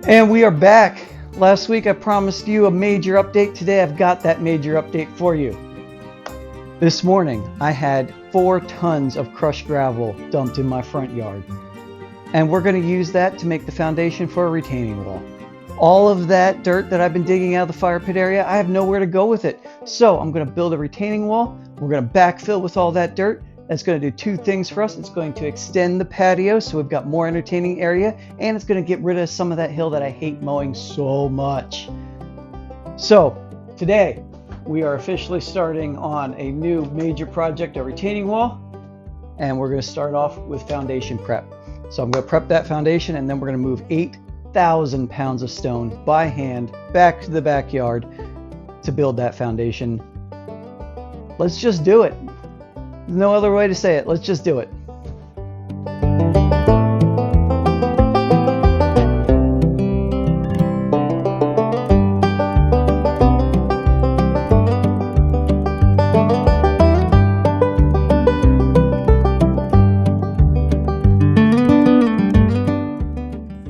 And we are back. Last week I promised you a major update. Today I've got that major update for you. This morning I had 4 tons of crushed gravel dumped in my front yard. And we're going to use that to make the foundation for a retaining wall. All of that dirt that I've been digging out of the fire pit area, I have nowhere to go with it. So I'm going to build a retaining wall. We're going to backfill with all that dirt. That's going to do 2 things for us. It's going to extend the patio so we've got more entertaining area, and it's going to get rid of some of that hill that I hate mowing so much. So today we are officially starting on a new major project, a retaining wall, and we're going to start off with foundation prep. So I'm going to prep that foundation, and then we're going to move 8,000 pounds of stone by hand back to the backyard to build that foundation. Let's just do it. No other way to say it. Let's just do it.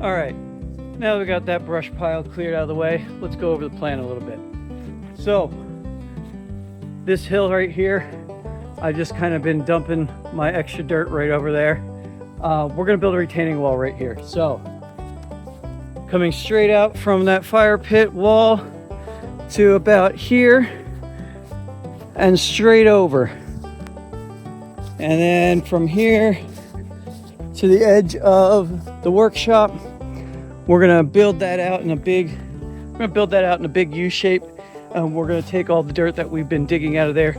All right, now that we got that brush pile cleared out of the way, let's go over the plan a little bit. So this hill right here, I just kind of been dumping my extra dirt right over there. We're gonna build a retaining wall right here. So coming straight out from that fire pit wall to about here and straight over. And then from here to the edge of the workshop, we're gonna build that out in a big, U shape. We're gonna take all the dirt that we've been digging out of there,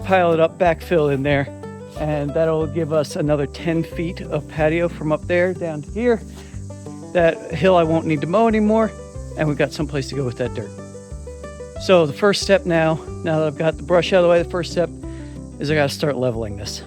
pile it up, backfill in there, and that'll give us another 10 feet of patio from up there down to here. That hill I won't need to mow anymore, and we've got someplace to go with that dirt. So the first step now that I've got the brush out of the way, the first step is I gotta start leveling this.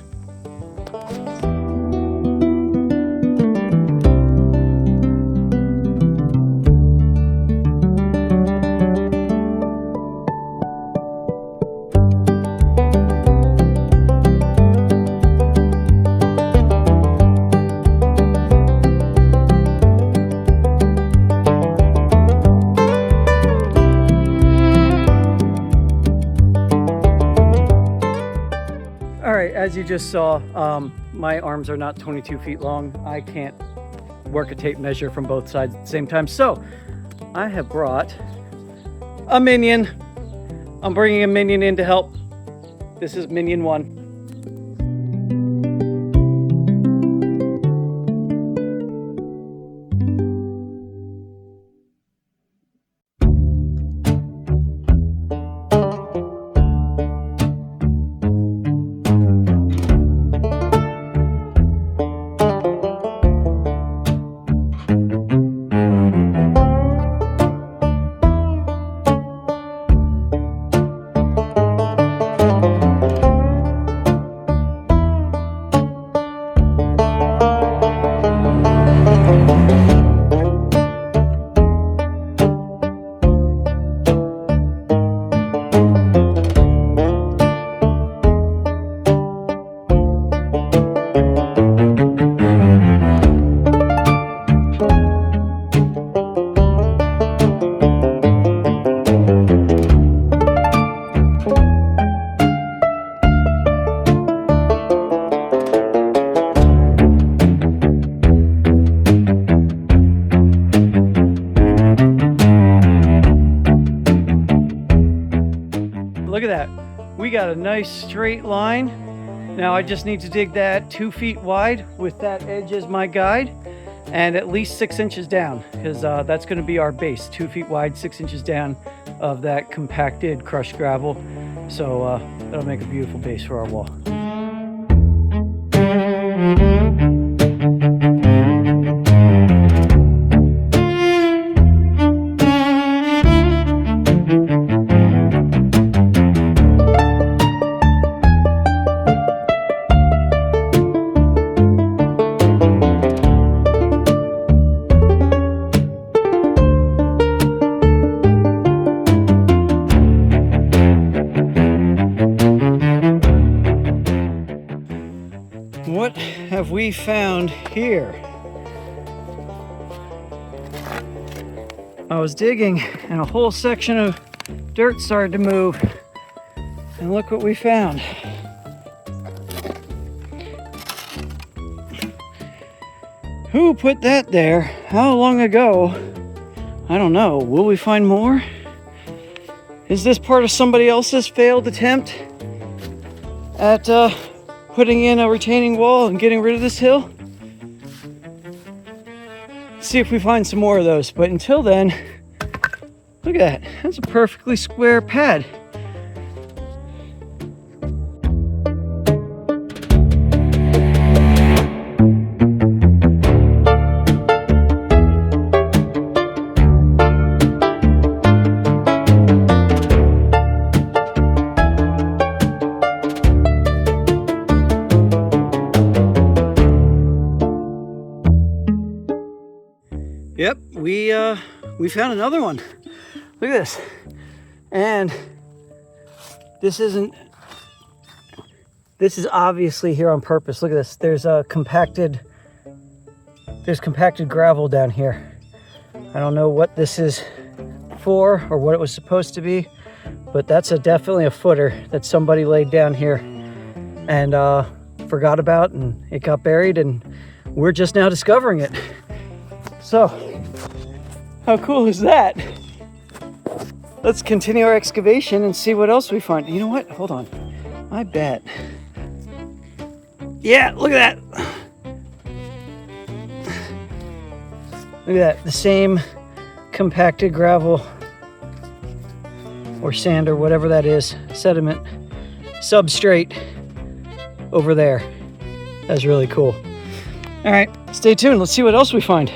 As you just saw, my arms are not 22 feet long. I can't work a tape measure from both sides at the same time. So I have brought a minion. I'm bringing a minion in to help. This is minion 1. Look at that. We got a nice straight line. Now I just need to dig that 2 feet wide with that edge as my guide, and at least 6 inches down, because that's going to be our base, 2 feet wide, 6 inches down of that compacted crushed gravel. So that'll make a beautiful base for our wall. we found here. I was digging and a whole section of dirt started to move. And look what we found. Who put that there? How long ago? I don't know. Will we find more? Is this part of somebody else's failed attempt at putting in a retaining wall and getting rid of this hill? See if we find some more of those. But until then, look at that. That's a perfectly square pad. Yep, we found another one. Look at this. And this is obviously here on purpose. Look at this. There's compacted gravel down here. I don't know what this is for or what it was supposed to be, but that's definitely a footer that somebody laid down here and forgot about, and it got buried, and we're just now discovering it. So, how cool is that? Let's continue our excavation and see what else we find. You know what? Hold on. I bet. Yeah, look at that. Look at that. The same compacted gravel or sand or whatever that is, sediment, substrate over there. That's really cool. All right, stay tuned. Let's see what else we find.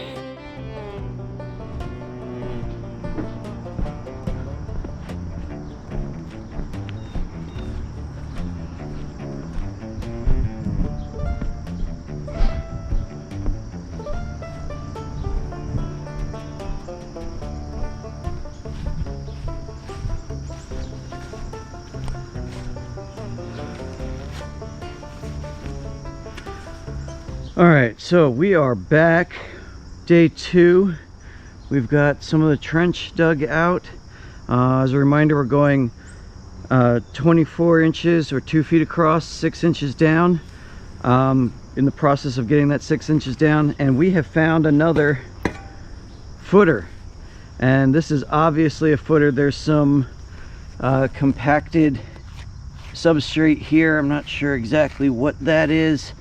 All right, so we are back, day 2. We've got some of the trench dug out. As a reminder, we're going 24 inches or 2 feet across, 6 inches down. In the process of getting that 6 inches down, and we have found another footer. And this is obviously a footer. There's some compacted substrate here. I'm not sure exactly what that is,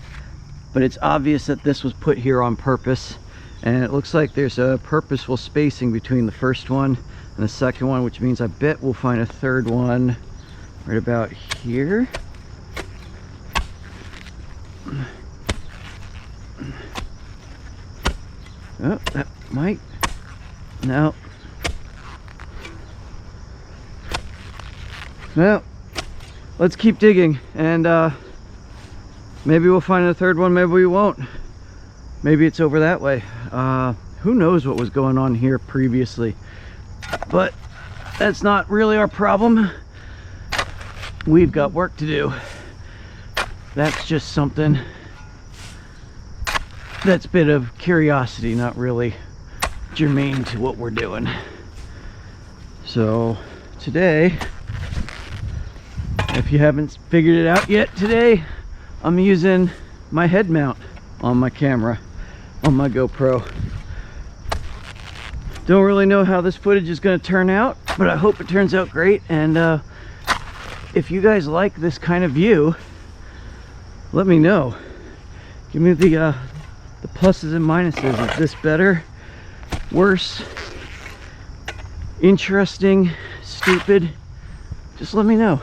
but it's obvious that this was put here on purpose, and it looks like there's a purposeful spacing between the first one and the second one, which means I bet we'll find a third one right about here. Oh, that might, no. Well, let's keep digging, and maybe we'll find a third one, maybe we won't. Maybe it's over that way. Who knows what was going on here previously, but that's not really our problem. We've got work to do. That's just something that's a bit of curiosity, not really germane to what we're doing. So today, if you haven't figured it out yet, today I'm using my head mount on my camera, on my GoPro. Don't really know how this footage is going to turn out, but I hope it turns out great. And if you guys like this kind of view, let me know. Give me the pluses and minuses. Is this better, worse, interesting, stupid? Just let me know.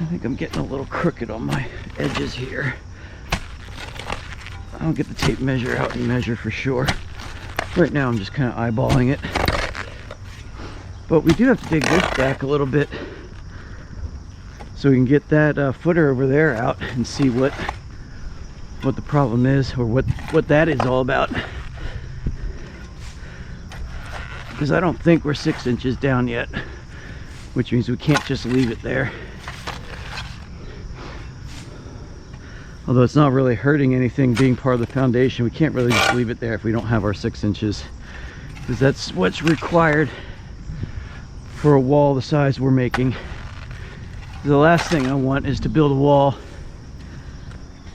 I think I'm getting a little crooked on my edges here. I'll get the tape measure out and measure for sure. Right now I'm just kind of eyeballing it. But we do have to dig this back a little bit so we can get that footer over there out and see what the problem is, or what that is all about. Because I don't think we're 6 inches down yet, which means we can't just leave it there. Although it's not really hurting anything being part of the foundation. We can't really just leave it there if we don't have our 6 inches, because that's what's required for a wall the size we're making. The last thing I want is to build a wall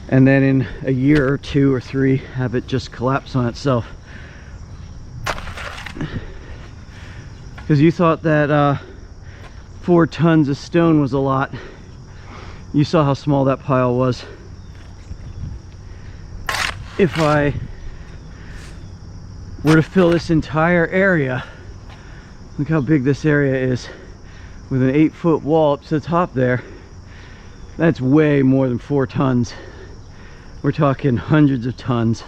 and then in a year or 2 or 3 have it just collapse on itself. Because you thought that 4 tons of stone was a lot. You saw how small that pile was. If I were to fill this entire area, look how big this area is, with an 8-foot wall up to the top there, that's way more than 4 tons. We're talking hundreds of tons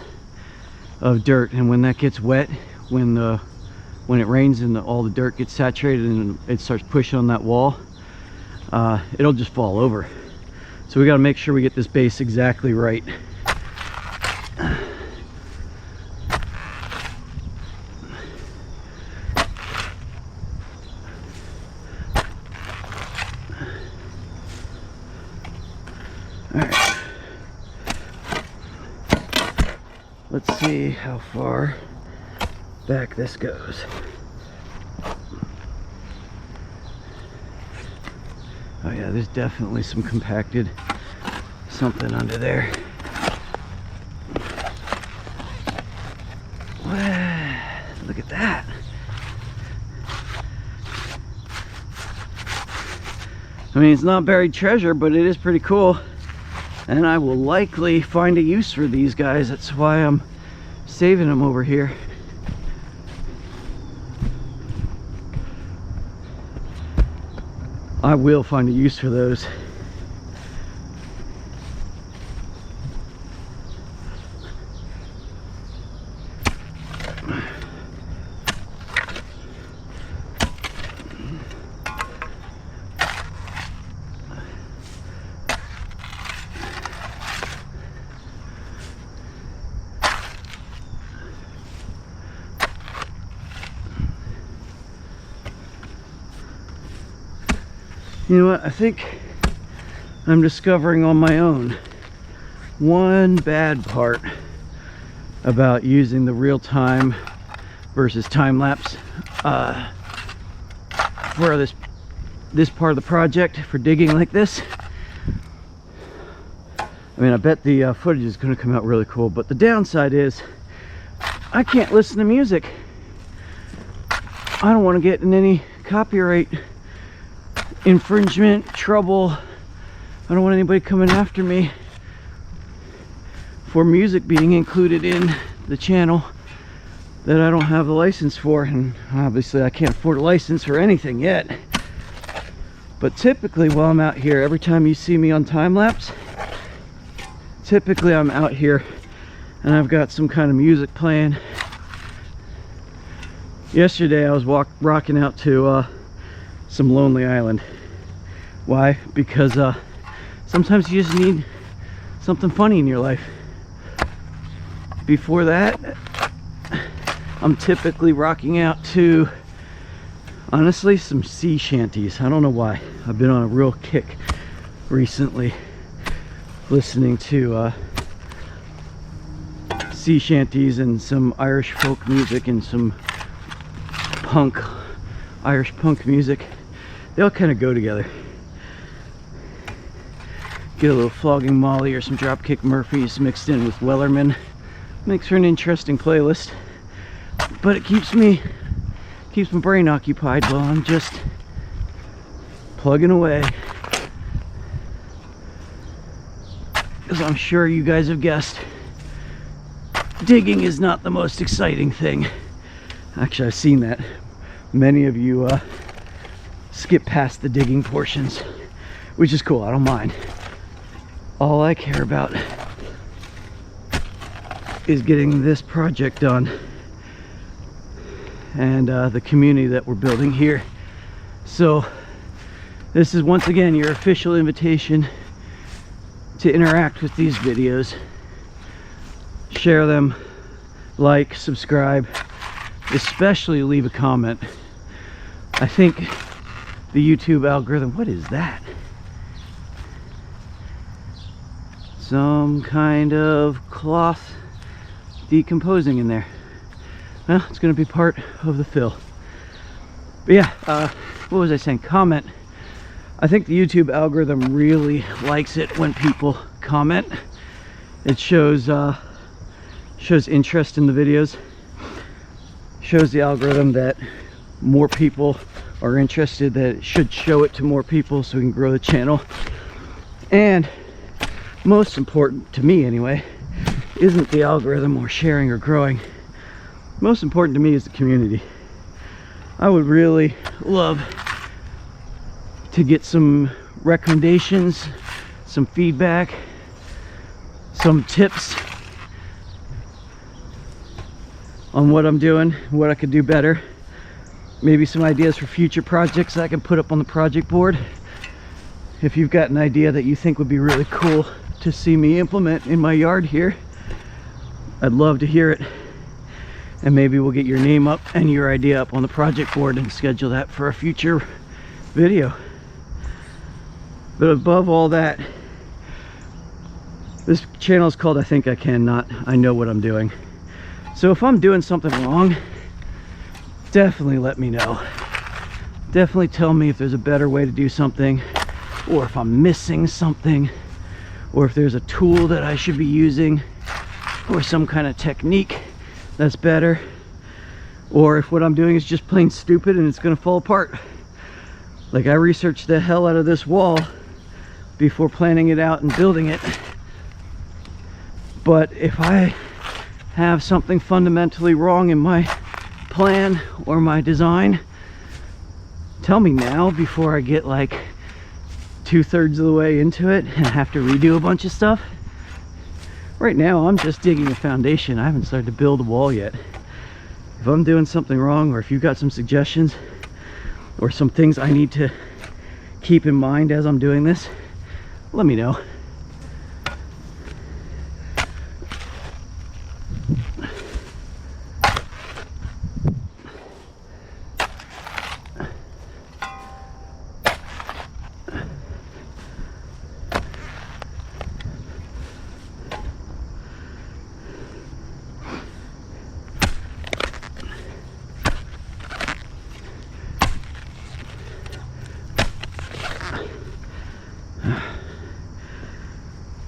of dirt, and when that gets wet, when it rains and all the dirt gets saturated and it starts pushing on that wall, it'll just fall over. So we got to make sure we get this base exactly right. Alright, let's see how far back this goes. Oh yeah, there's definitely some compacted something under there. Look at that. I mean, it's not buried treasure, but it is pretty cool. And I will likely find a use for these guys. That's why I'm saving them over here. I will find a use for those. You know what, I think I'm discovering on my own one bad part about using the real-time versus time-lapse for this part of the project for digging like this. I mean, I bet the footage is going to come out really cool, but the downside is I can't listen to music. I don't want to get in any copyright infringement trouble. I don't want anybody coming after me for music being included in the channel that I don't have the license for, and obviously I can't afford a license for anything yet. But typically while I'm out here, every time you see me on time-lapse, typically I'm out here and I've got some kind of music playing. Yesterday I was rocking out to some Lonely Island. Why? Because sometimes you just need something funny in your life. Before that, I'm typically rocking out to, honestly, some sea shanties. I don't know why. I've been on a real kick recently listening to sea shanties and some Irish folk music and some Irish punk music. They all kind of go together. Get a little Flogging Molly or some Dropkick Murphys mixed in with Wellerman. Makes for an interesting playlist, but it keeps my brain occupied while I'm just plugging away. As I'm sure you guys have guessed, digging is not the most exciting thing. Actually, I've seen that. Many of you skip past the digging portions, which is cool. I don't mind. All I care about is getting this project done and the community that we're building here. So this is once again your official invitation to interact with these videos. Share them, like, subscribe, especially leave a comment. I think the YouTube algorithm, what is that? some kind of cloth decomposing in there. Well, it's going to be part of the fill. But yeah, what was I saying? Comment. I think the YouTube algorithm really likes it when people comment. It shows interest in the videos. Shows the algorithm that more people are interested, that it should show it to more people so we can grow the channel. And most important to me anyway, isn't the algorithm or sharing or growing. Most important to me is the community. I would really love to get some recommendations, some feedback, some tips on what I'm doing, what I could do better. Maybe some ideas for future projects that I can put up on the project board. If you've got an idea that you think would be really cool to see me implement in my yard here, I'd love to hear it. And maybe we'll get your name up and your idea up on the project board and schedule that for a future video. But above all that, this channel is called I Think I Can, not I Know What I'm Doing. So if I'm doing something wrong, definitely let me know. Definitely tell me if there's a better way to do something, or if I'm missing something, or if there's a tool that I should be using, or some kind of technique that's better, or if what I'm doing is just plain stupid and it's gonna fall apart. Like, I researched the hell out of this wall before planning it out and building it, but if I have something fundamentally wrong in my plan or my design, tell me now before I get like 2/3 of the way into it and have to redo a bunch of stuff. Right now I'm just digging a foundation. I haven't started to build a wall yet. If I'm doing something wrong, or if you've got some suggestions or some things I need to keep in mind as I'm doing this, let me know.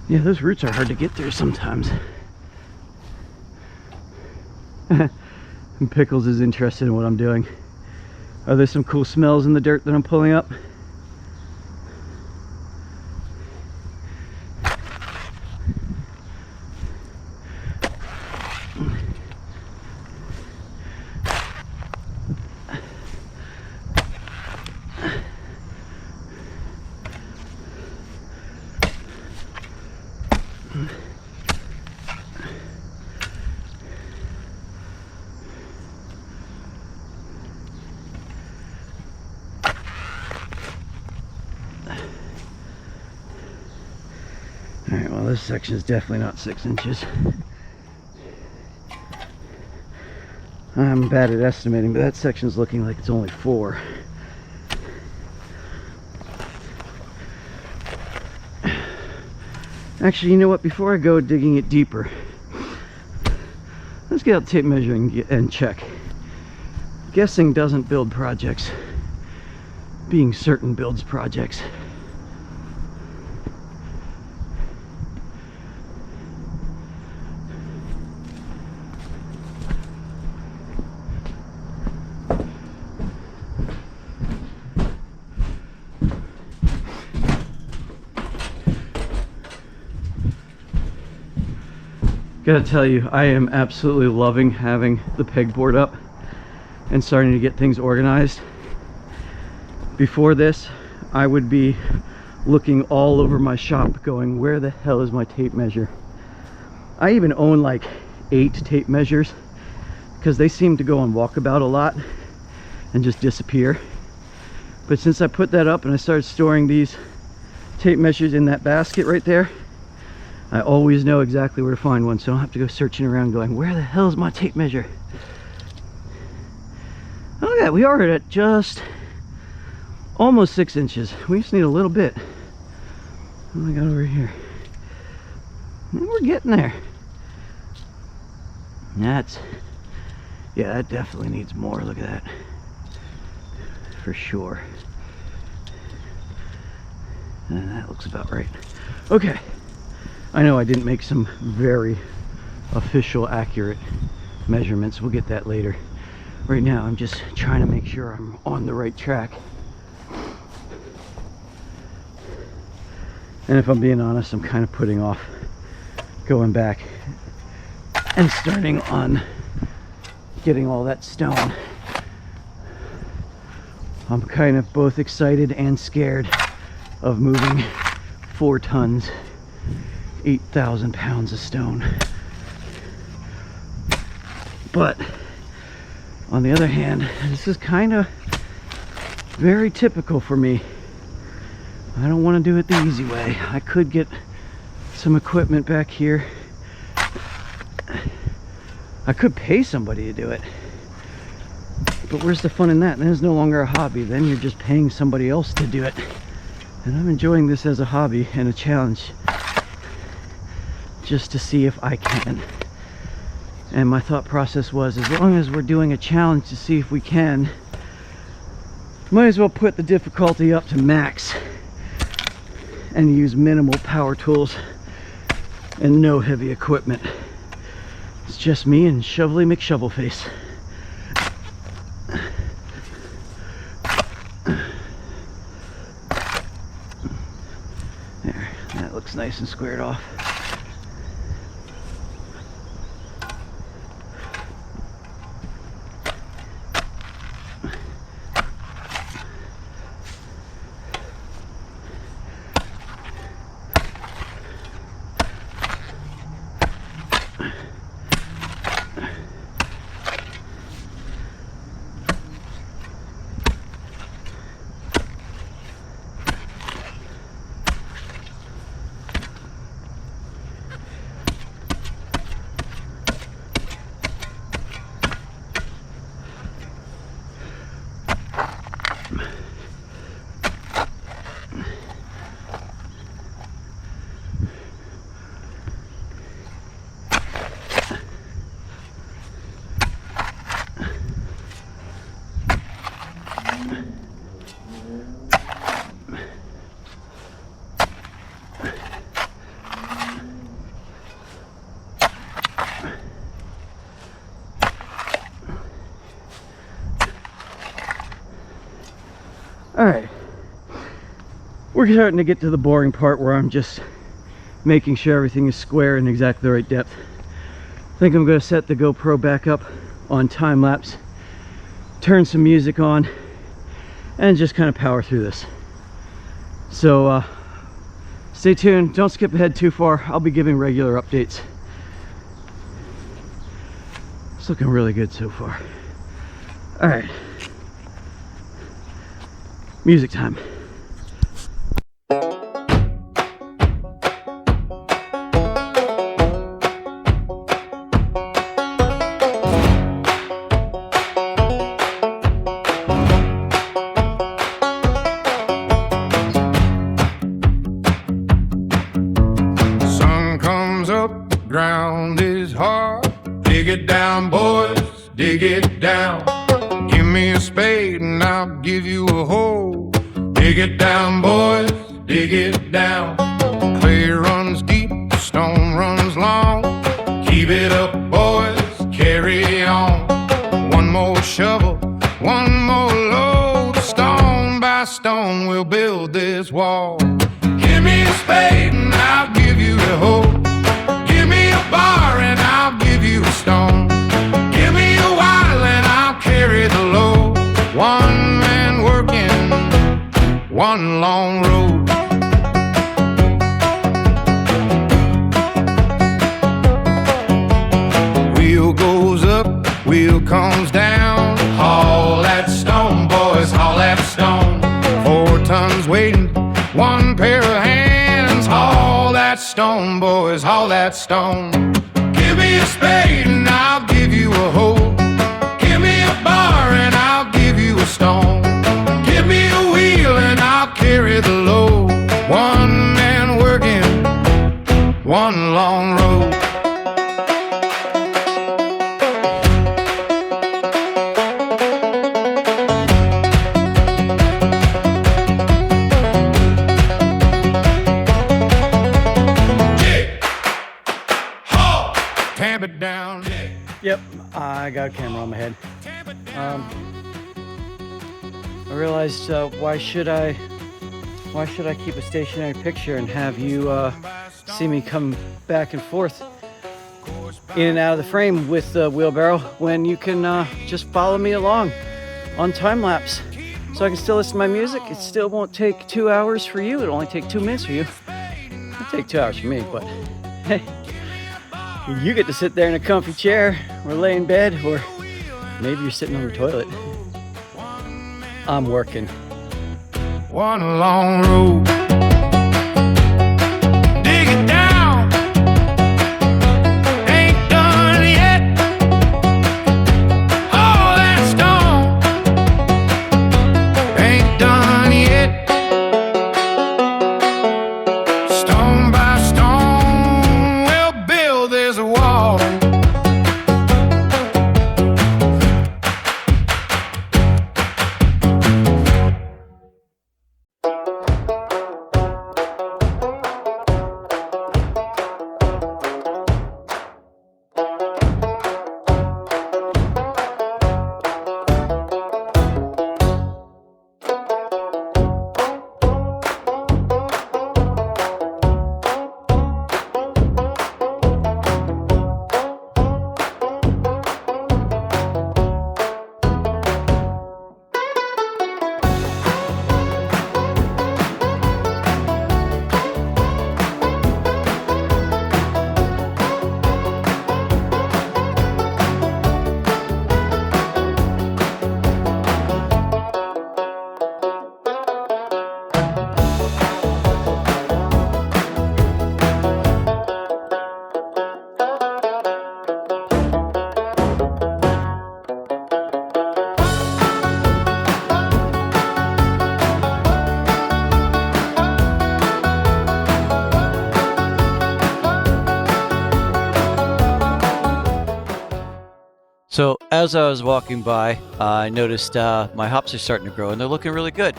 Yeah, those roots are hard to get through sometimes. And Pickles is interested in what I'm doing. Are there some cool smells in the dirt that I'm pulling up? Alright, well, this section is definitely not 6 inches. I'm bad at estimating, but that section is looking like it's only 4. Actually, you know what? Before I go digging it deeper, let's get out the tape measure and check. Guessing doesn't build projects. Being certain builds projects. Gotta tell you, I am absolutely loving having the pegboard up and starting to get things organized. Before this, I would be looking all over my shop going, where the hell is my tape measure? I even own like 8 tape measures because they seem to go on walkabout a lot and just disappear. But since I put that up and I started storing these tape measures in that basket right there, I always know exactly where to find one, so I don't have to go searching around going, where the hell is my tape measure? Oh, look at that, we are at just almost 6 inches. We just need a little bit. What do I got over here? And we're getting there. Yeah, that definitely needs more. Look at that. For sure. And that looks about right. Okay. I know I didn't make some very official, accurate measurements. We'll get that later. Right now, I'm just trying to make sure I'm on the right track. And if I'm being honest, I'm kind of putting off going back and starting on getting all that stone. I'm kind of both excited and scared of moving 4 tons, 8,000 pounds of stone. But on the other hand, this is kind of very typical for me. I don't want to do it the easy way. I could get some equipment back here. I could pay somebody to do it. But where's the fun in that? Then it's no longer a hobby. Then you're just paying somebody else to do it. And I'm enjoying this as a hobby and a challenge, just to see if I can. And my thought process was, as long as we're doing a challenge to see if we can, might as well put the difficulty up to max and use minimal power tools and no heavy equipment. It's just me and Shovelly McShovelface. There, that looks nice and squared off. Alright, we're starting to get to the boring part where I'm just making sure everything is square and exactly the right depth. I think I'm going to set the GoPro back up on time lapse, turn some music on, and just kind of power through this. So stay tuned, don't skip ahead too far. I'll be giving regular updates. It's looking really good so far. Alright. Music time. Sun comes up, ground is hard. Dig it down, boys, dig it down. Give me a spade and I'll give you a hoe. Dig it down, boys, dig it down. Clay runs deep, stone runs long. Keep it up, boys, carry on. One more shovel, one more load. Stone by stone we'll build this wall. Give me a spade and I'll give you a hoe. Give me a bar and I'll give you a stone. Give me a while and I'll carry the load. One man working, one long road. Wheel goes up, wheel comes down. Haul that stone, boys, haul that stone. 4 tons waiting, one pair of hands. Haul that stone, boys, haul that stone. Give me a spade and I'll give you a hoe. Give me a bar and I'll give you a stone. Give me a wheel and I'll carry the load. One man working, one long Yep, I got a camera on my head. I realized why should I keep a stationary picture and have you see me come back and forth in and out of the frame with the wheelbarrow when you can just follow me along on time lapse, so I can still listen to my music. It still won't take 2 hours for you. It'll only take 2 minutes for you. It'll take 2 hours for me, but hey, you get to sit there in a comfy chair or lay in bed, or maybe you're sitting on the toilet. I'm working. One long road. Dig it down. Ain't done yet. All that stone ain't done yet. Stone by stone, we'll build this wall. So as I was walking by, I noticed my hops are starting to grow and they're looking really good.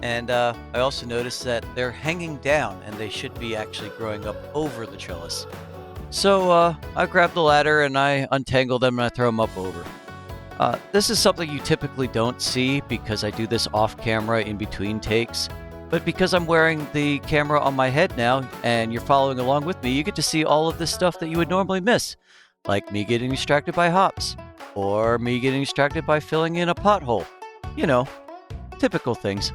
And I also noticed that they're hanging down and they should be actually growing up over the trellis. So I grabbed the ladder and I untangle them and I throw them up over. This is something you typically don't see because I do this off camera in between takes. But because I'm wearing the camera on my head now and you're following along with me, you get to see all of this stuff that you would normally miss. Like me getting distracted by hops. Or me getting distracted by filling in a pothole. You know, typical things.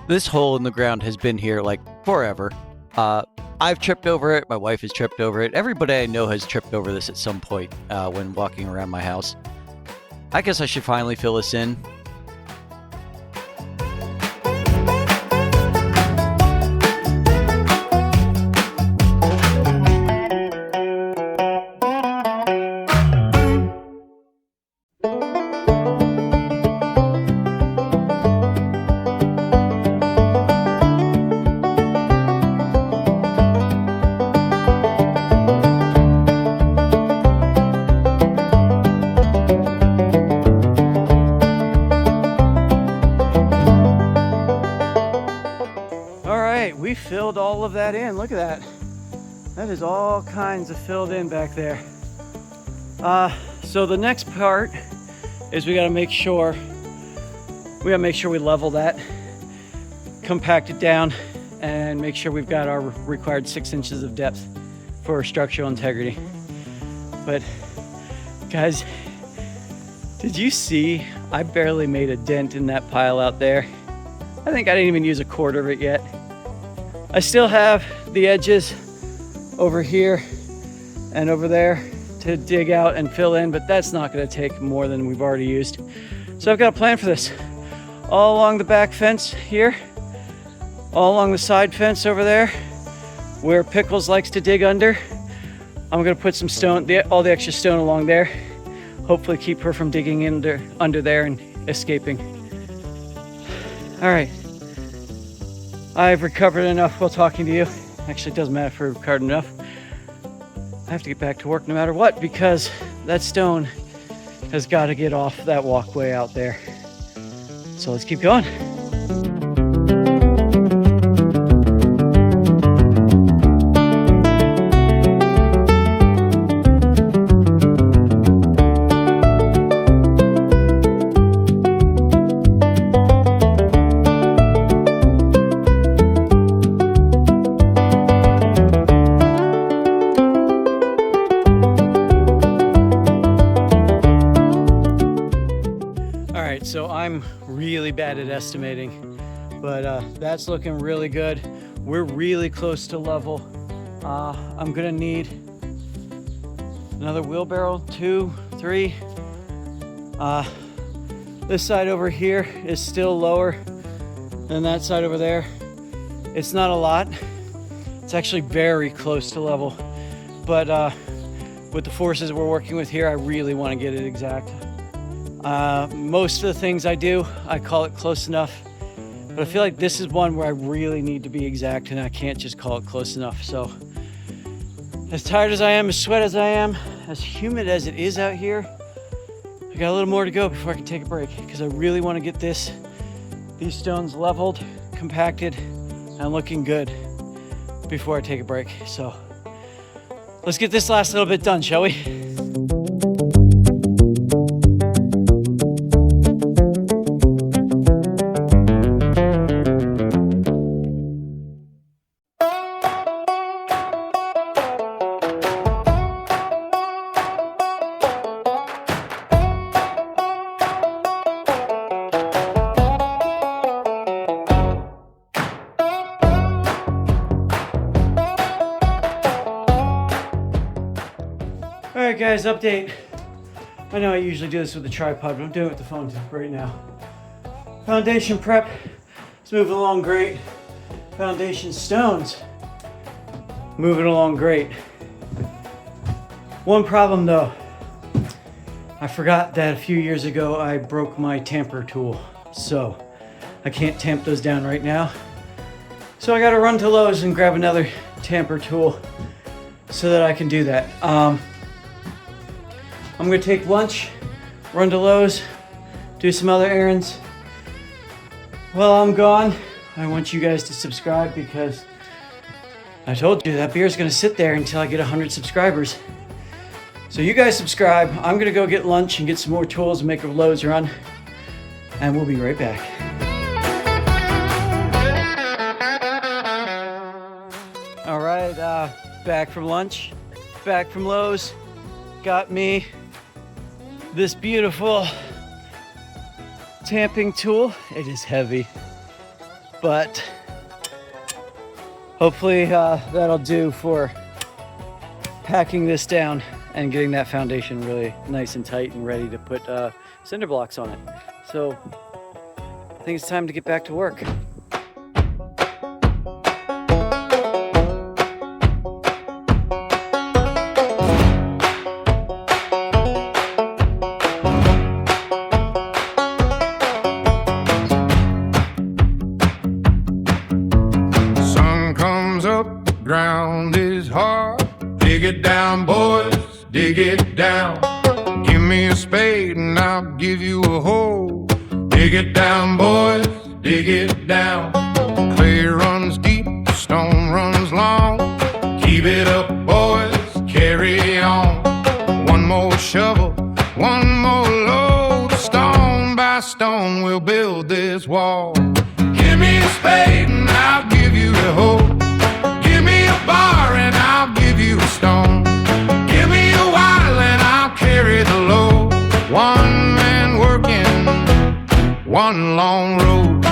This hole in the ground has been here like forever. I've tripped over it. My wife has tripped over it. Everybody I know has tripped over this at some point when walking around my house. I guess I should finally fill this in. We filled all of that in. Look at that. That is all kinds of filled in back there. So the next part is we gotta make sure we level that, compact it down, and make sure we've got our required 6 inches of depth for structural integrity. But guys, did you see I barely made a dent in that pile out there? I think I didn't even use a quarter of it yet. I still have the edges over here and over there to dig out and fill in, but that's not going to take more than we've already used. So I've got a plan for this. All along the back fence here, all along the side fence over there, where Pickles likes to dig under, I'm going to put some stone, all the extra stone along there. Hopefully keep her from digging under there and escaping. All right, I've recovered enough while talking to you. Actually, it doesn't matter if I've recovered enough. I have to get back to work no matter what, because that stone has got to get off that walkway out there. So let's keep going. So I'm really bad at estimating, but that's looking really good. We're really close to level. I'm gonna need another wheelbarrow, 2, 3. This side over here is still lower than that side over there. It's not a lot. It's actually very close to level, but with the forces we're working with here, I really want to get it exact. Most of the things I do, I call it close enough, but I feel like this is one where I really need to be exact and I can't just call it close enough. So as tired as I am, as sweat as I am, as humid as it is out here, I got a little more to go before I can take a break, because I really want to get these stones leveled, compacted, and looking good before I take a break. So let's get this last little bit done, shall we? Alright guys, update. I know I usually do this with the tripod, but I'm doing it with the phone right now. Foundation prep is moving along great. Foundation stones, moving along great. One problem though, I forgot that a few years ago I broke my tamper tool, so I can't tamp those down right now. So I gotta run to Lowe's and grab another tamper tool so that I can do that. I'm gonna take lunch, run to Lowe's, do some other errands. While I'm gone, I want you guys to subscribe, because I told you that beer is gonna sit there until I get 100 subscribers. So you guys subscribe. I'm gonna go get lunch and get some more tools and make a Lowe's run, and we'll be right back. All right, back from lunch, back from Lowe's. Got me this beautiful tamping tool. It is heavy, but hopefully that'll do for packing this down and getting that foundation really nice and tight and ready to put cinder blocks on it. So I think it's time to get back to work. Ground is hard. Dig it down, boys, dig it down. Give me a spade and I'll give you a hoe. Dig it down, boys, dig it down. Clay runs deep, stone runs long. Keep it up, boys, carry on. One more shovel, one more load. Stone by stone we'll build this wall. Give me a spade and I'll give you a hoe. Bar and I'll give you a stone. Give me a while and I'll carry the load. One man working, one long road.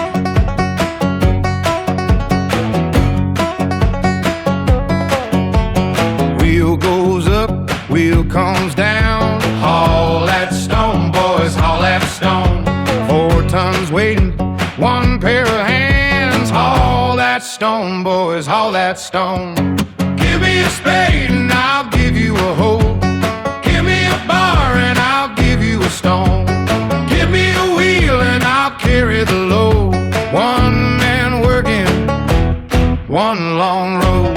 Wheel goes up, wheel comes down. Haul that stone, boys, haul that stone. 4 tons waiting, one pair of hands. Haul that stone, boys, haul that stone. Give me a spade and I'll give you a hoe. Give me a bar and I'll give you a stone. Give me a wheel and I'll carry the load. One man working, one long road.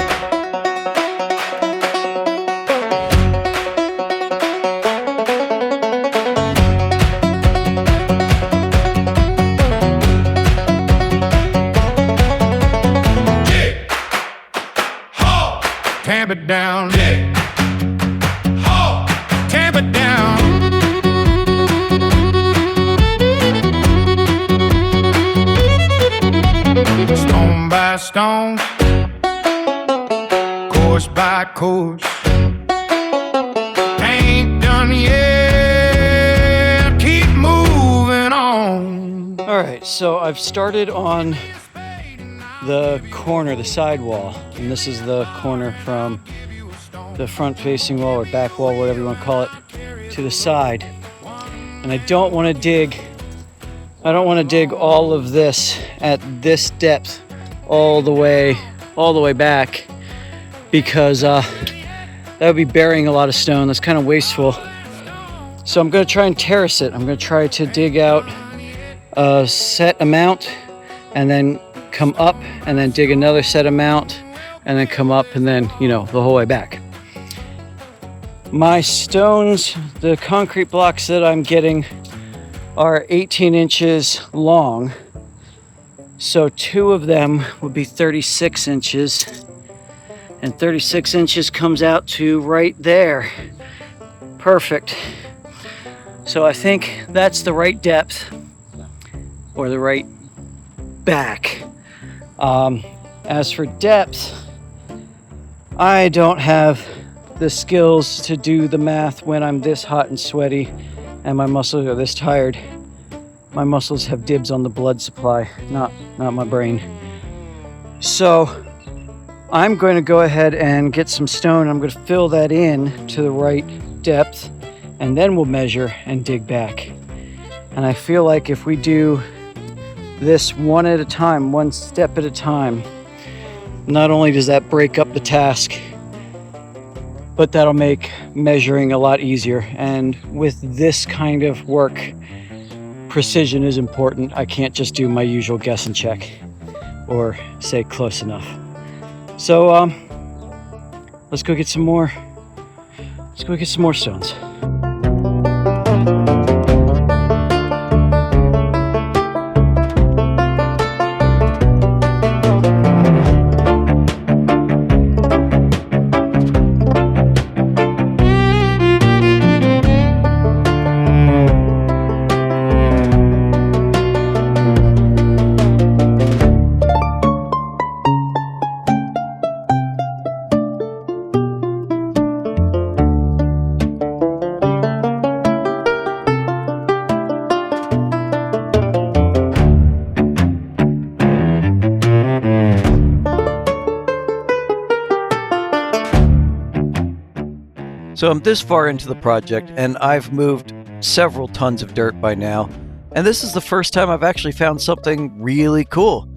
Tamp it down, yeah. Oh, tamp it down. Stone by stone, course by course. Ain't done yet. Keep moving on. All right, so I've started on the corner, the side wall, and this is the corner from the front facing wall or back wall, whatever you want to call it, to the side. And I don't want to dig all of this at this depth all the way back, because that would be burying a lot of stone. That's kind of wasteful. So I'm going to try and terrace it. I'm going to try to dig out a set amount and then come up and then dig another set amount and then come up and then, the whole way back. My stones, the concrete blocks that I'm getting are 18 inches long. So 2 of them would be 36 inches. And 36 inches comes out to right there. Perfect. So I think that's the right depth, or the right back. As for depth, I don't have the skills to do the math when I'm this hot and sweaty and my muscles are this tired. My muscles have dibs on the blood supply, not my brain. So I'm going to go ahead and get some stone. I'm going to fill that in to the right depth, and then we'll measure and dig back. And I feel like if we do this one at a time, one step at a time, not only does that break up the task, but that'll make measuring a lot easier. And with this kind of work, precision is important. I can't just do my usual guess and check or say close enough. So let's go get some more stones. So I'm this far into the project and I've moved several tons of dirt by now. And this is the first time I've actually found something really cool.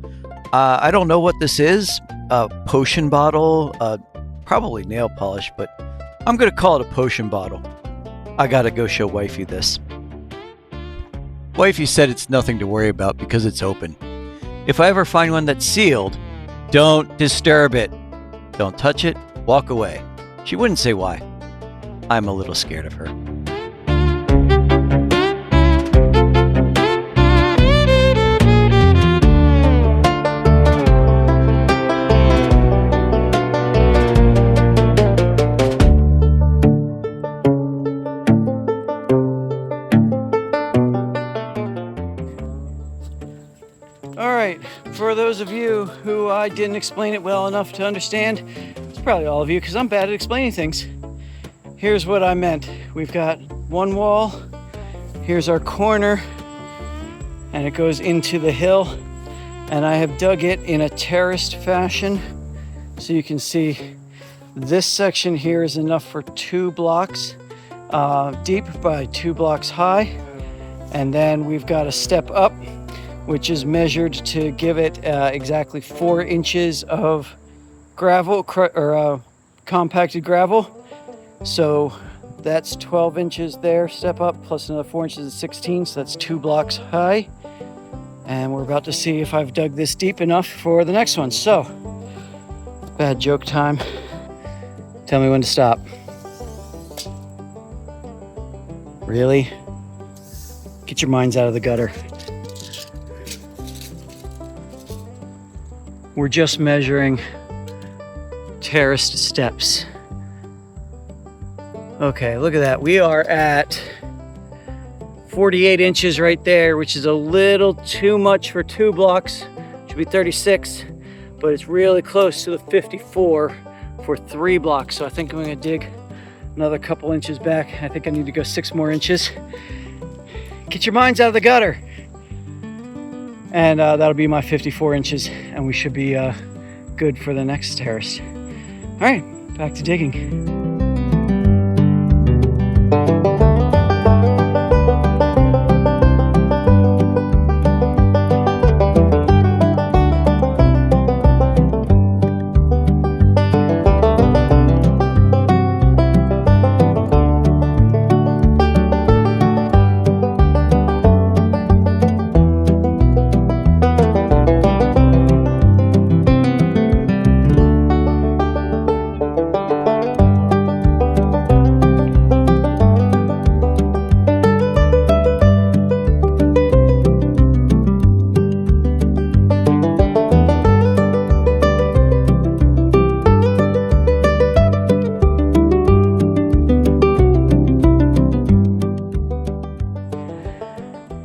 I don't know what this is, a potion bottle, probably nail polish, but I'm gonna call it a potion bottle. I gotta go show Wifey this. Wifey said it's nothing to worry about because it's open. If I ever find one that's sealed, don't disturb it. Don't touch it, walk away. She wouldn't say why. I'm a little scared of her. All right, for those of you who I didn't explain it well enough to understand, it's probably all of you because I'm bad at explaining things. Here's what I meant. We've got one wall, here's our corner, and it goes into the hill. And I have dug it in a terraced fashion. So you can see this section here is enough for 2 blocks deep by 2 blocks high. And then we've got a step up, which is measured to give it exactly 4 inches of gravel or compacted gravel. So that's 12 inches there, step up, plus another 4 inches is 16, so that's 2 blocks high. And we're about to see if I've dug this deep enough for the next one. So Bad joke time. Tell me when to stop. Really? Get your minds out of the gutter. We're just measuring terraced steps. Okay, look at that. We are at 48 inches right there, which is a little too much for 2 blocks. Should be 36, but it's really close to the 54 for 3 blocks. So I think I'm gonna dig another couple inches back. I think I need to go 6 more inches. Get your minds out of the gutter. And that'll be my 54 inches, and we should be good for the next terrace. All right, back to digging.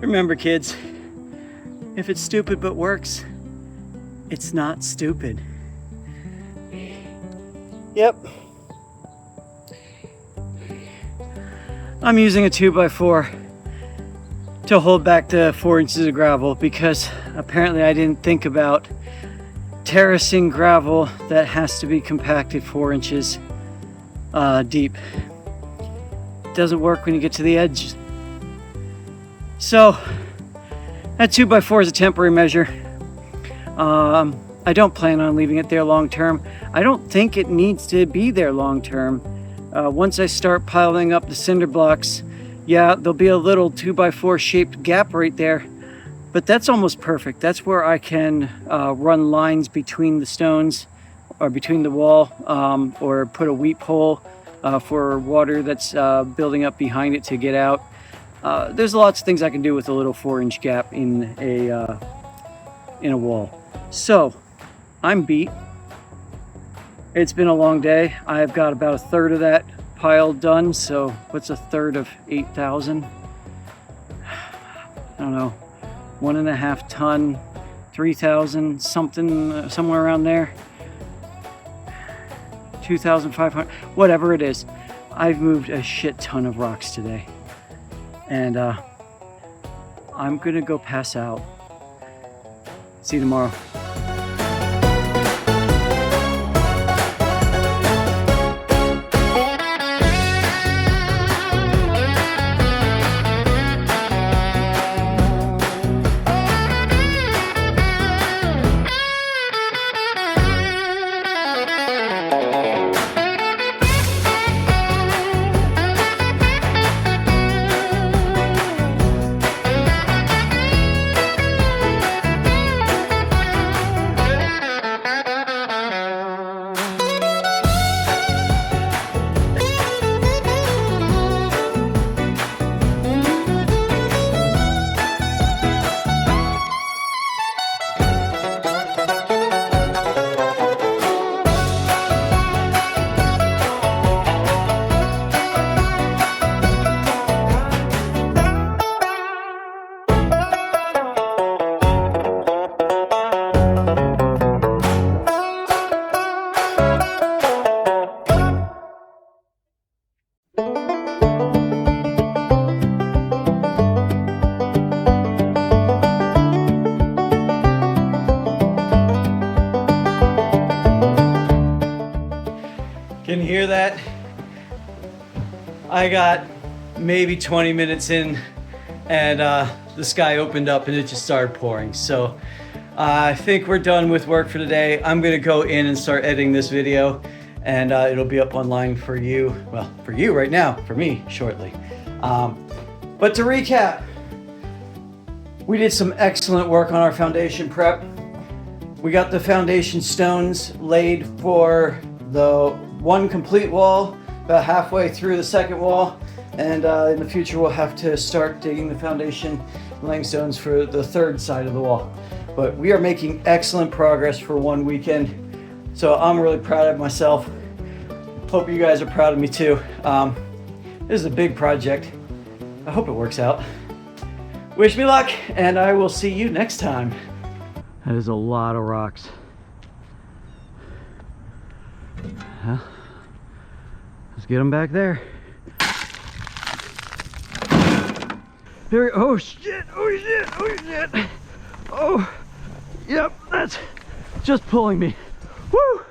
Remember, kids, if it's stupid but works, it's not stupid. Yep. I'm using a 2x4 to hold back the 4 inches of gravel because apparently I didn't think about terracing gravel that has to be compacted 4 inches deep. It doesn't work when you get to the edge. So that 2x4 is a temporary measure. I don't plan on leaving it there long term. I don't think it needs to be there long term. Once I start piling up the cinder blocks, yeah, there'll be a little 2x4 shaped gap right there, but that's almost perfect. That's where I can run lines between the stones or between the wall, or put a weep hole for water that's building up behind it to get out. There's lots of things I can do with a little 4-inch gap in a wall. So I'm beat. It's been a long day. I've got about a third of that pile done. So what's a third of 8,000? I don't know, 1.5 ton, 3,000 something, somewhere around there. 2,500, whatever it is. I've moved a shit ton of rocks today. And I'm gonna go pass out. See you tomorrow. Can you hear that? I got maybe 20 minutes in and the sky opened up and it just started pouring. So I think we're done with work for today. I'm gonna go in and start editing this video and it'll be up online for you. Well, for you right now, for me shortly. But to recap, we did some excellent work on our foundation prep. We got the foundation stones laid for the one complete wall, about halfway through the second wall, and in the future we'll have to start digging the foundation and laying stones for the third side of the wall. But we are making excellent progress for one weekend, so I'm really proud of myself. Hope you guys are proud of me too. This is a big project. I hope it works out. Wish me luck, and I will see you next time. That is a lot of rocks. Well, let's get them back there. Here, oh shit, oh shit, oh shit. Oh, yep, that's just pulling me. Woo!